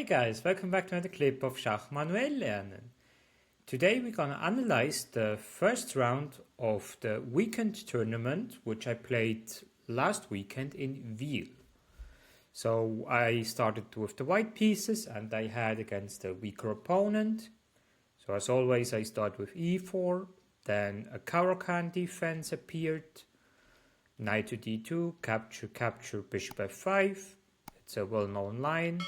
Hey guys, welcome back to another clip of Schach-manuel-lernen. Today we're gonna analyze the first round of the weekend tournament which I played last weekend in Wil. So I started with the white pieces and I had against a weaker opponent. So as always I start with e4, then a Caro-Kann defense appeared, knight to d2, capture, capture, bishop f5. It's a well-known line.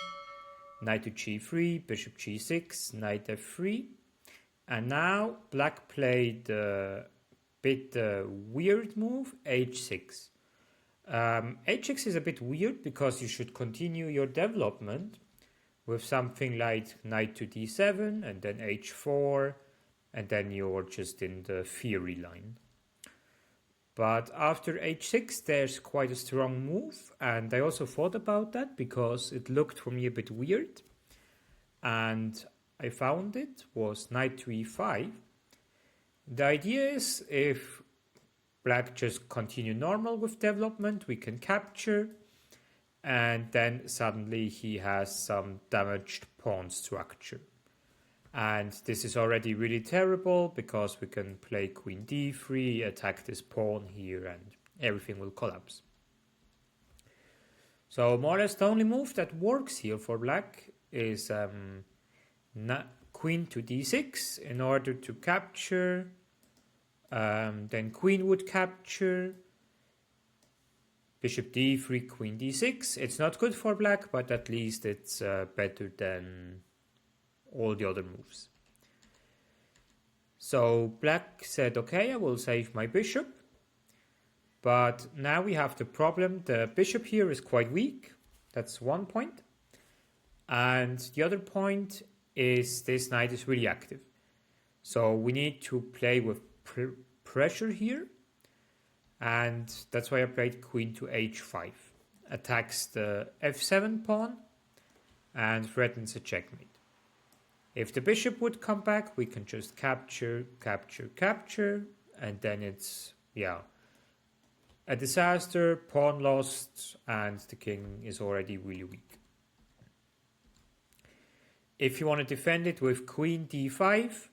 Knight to g3, bishop g6, knight f3. And now black played a bit weird move, h6. h6 is a bit weird because you should continue your development with something like knight to d7 and then h4, and then you're just in the theory line. But after h6 there's quite a strong move, and I also thought about that because it looked for me a bit weird, and I found it was knight to e5. The idea is if black just continue normal with development, we can capture, and then suddenly he has some damaged pawn structure. And this is already really terrible because we can play queen d3, attack this pawn here, and everything will collapse. So more or less the only move that works here for black is queen to d6 in order to capture. Then queen would capture, bishop d3, queen d6. It's not good for black, but at least it's better than all the other moves. So black said, okay, I will save my bishop. But now we have the problem, the bishop here is quite weak. That's one point. And the other point is this knight is really active. So we need to play with pressure here. And that's why I played queen to h5. Attacks the f7 pawn and threatens a checkmate. If the bishop would come back, we can just capture, capture, capture, and then it's, a disaster, pawn lost, and the king is already really weak. If you want to defend it with queen d5,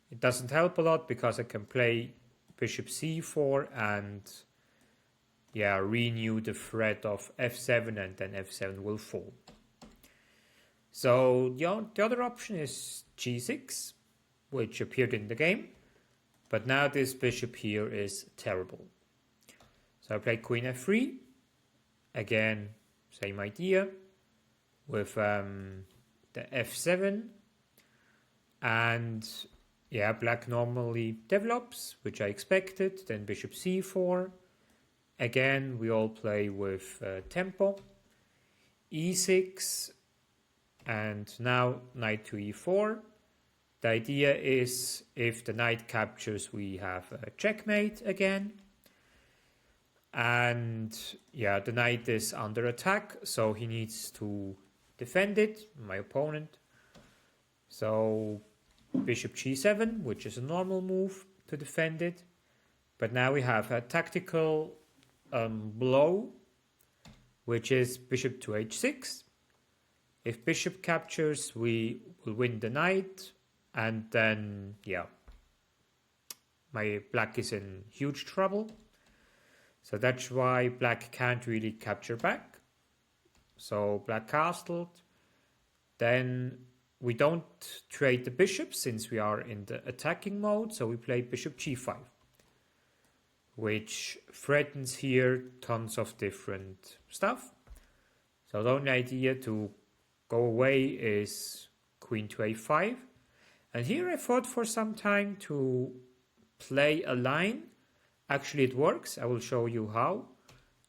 it doesn't help a lot because I can play bishop c4 and renew the threat of f7, and then f7 will fall. So the other option is g6, which appeared in the game, but now this bishop here is terrible. So I play queen f3, again same idea, with the f7, and black normally develops, which I expected, then bishop c4, again we all play with tempo, e6, and now knight to e4. The idea is if the knight captures, we have a checkmate again. And the knight is under attack, so he needs to defend it, my opponent. So bishop g7, which is a normal move to defend it. But now we have a tactical blow, which is bishop to h6. If bishop captures, we will win the knight, and then, my black is in huge trouble. So that's why black can't really capture back. So black castled. Then we don't trade the bishop since we are in the attacking mode, so we play bishop g5, which threatens here tons of different stuff. So the only idea to go away is queen to a5. And here I thought for some time to play a line. Actually it works, I will show you how.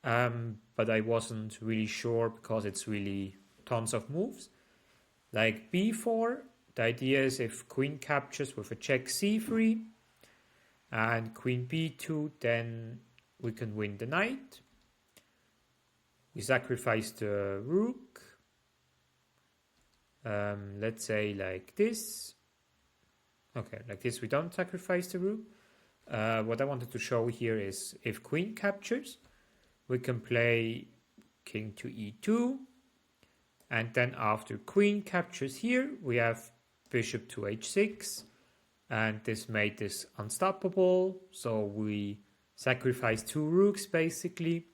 But I wasn't really sure because it's really tons of moves. Like b4, the idea is if queen captures with a check c3 and queen b2, then we can win the knight. We sacrifice the rook. Let's say like this. Okay, like this we don't sacrifice the rook. What I wanted to show here is if queen captures, we can play king to e2, And then after queen captures here, we have bishop to h6, and this made this unstoppable, so we sacrificed 2 rooks basically.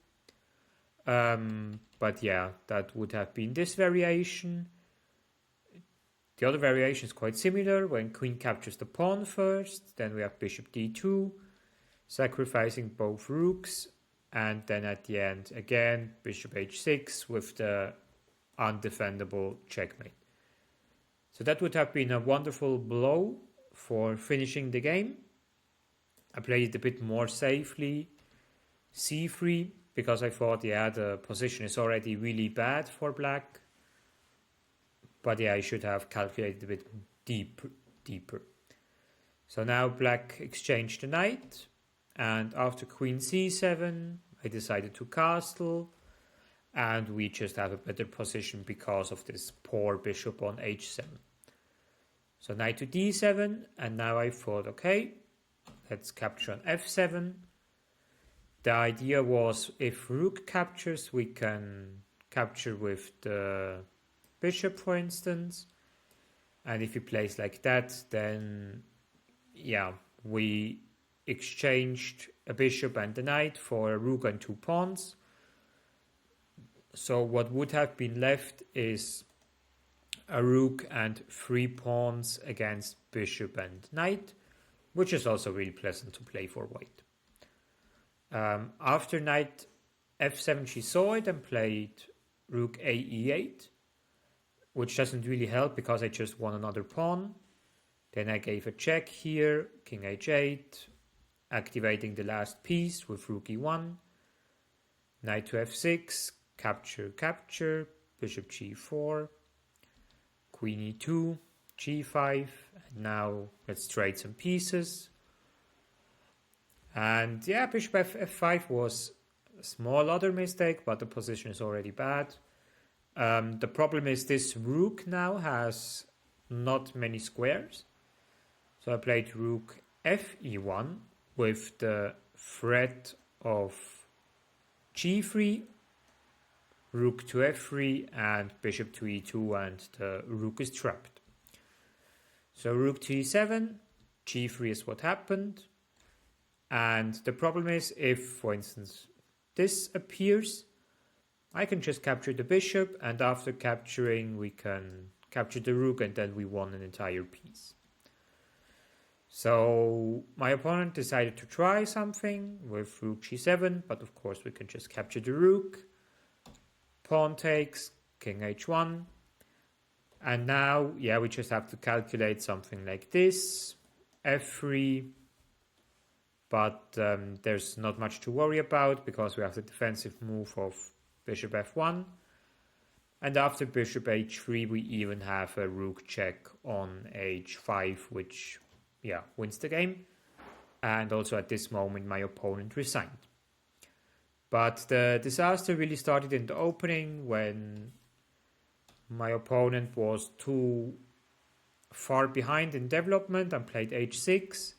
But yeah, that would have been this variation. The other variation is quite similar. When queen captures the pawn first, then we have bishop d2, sacrificing both rooks, and then at the end again bishop h6 with the undefendable checkmate. So that would have been a wonderful blow for finishing the game. I played it a bit more safely, c3, because I thought, yeah, the position is already really bad for black. But yeah, I should have calculated a bit deeper. So now black exchanged the knight, and after queen c7, I decided to castle, and we just have a better position because of this poor bishop on h7. So knight to d7, and now I thought, okay, let's capture on f7. The idea was if rook captures, we can capture with the bishop, for instance. And if he plays like that, then yeah, we exchanged a bishop and a knight for a rook and 2 pawns. So what would have been left is a rook and 3 pawns against bishop and knight, which is also really pleasant to play for white. After knight f7, she saw it and played rook a e8, which doesn't really help because I just won another pawn. Then I gave a check here, king h8, activating the last piece with rook e1, knight to f6, capture, bishop g4, queen e2, g5, and now let's trade some pieces. And yeah, bishop f5 was a small other mistake, but the position is already bad. The problem is this rook now has not many squares. So I played rook fe1 with the threat of g3, rook to f3, and bishop to e2, and the rook is trapped. So rook to e7, g3 is what happened. And the problem is, if, for instance, this appears, I can just capture the bishop, and after capturing, we can capture the rook, and then we won an entire piece. So my opponent decided to try something with rook g7, but of course we can just capture the rook. Pawn takes, king h1. And now, yeah, we just have to calculate something like this, f3. But there's not much to worry about because we have the defensive move of bishop f1. And after bishop h3, we even have a rook check on h5, which, yeah, wins the game. And also at this moment, my opponent resigned. But the disaster really started in the opening when my opponent was too far behind in development and played h6.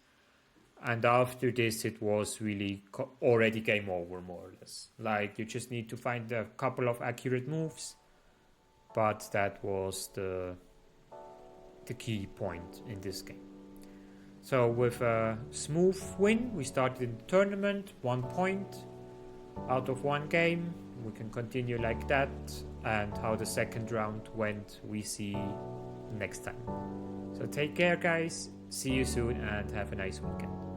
And after this, it was really already game over, more or less. Like, you just need to find a couple of accurate moves. But that was the key point in this game. So with a smooth win, we started in the tournament, 1 point out of 1 game. We can continue like that. And how the second round went, we see next time. So take care, guys. See you soon and have a nice weekend.